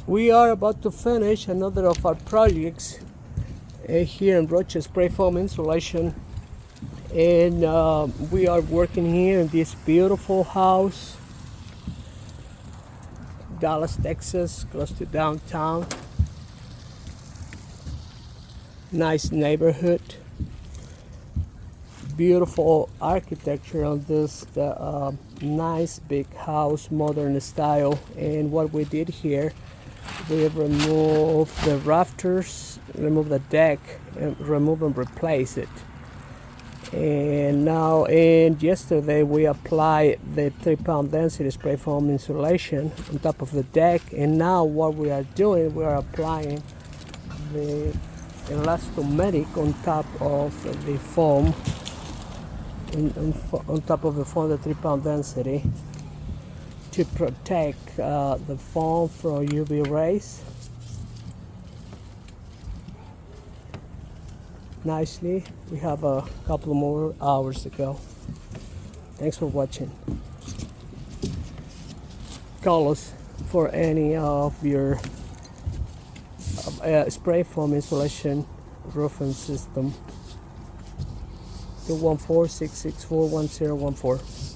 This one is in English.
We are about to finish another of our projects here in Rocha spray foam insulation, and we are working here in this beautiful house, Dallas, Texas, close to downtown. Nice neighborhood, beautiful architecture on this nice big house, modern style. And what we did here, we have removed the rafters, remove the deck, and remove and replace it. And yesterday we applied the 3-pound density spray foam insulation on top of the deck, and now what we are doing, we are applying the elastomeric on top of the foam, on top of the foam, the 3-pound density, to protect the foam from UV rays. Nicely. We have a couple more hours to go. Thanks for watching. Call us for any of your spray foam insulation roofing system. 214-664-1014.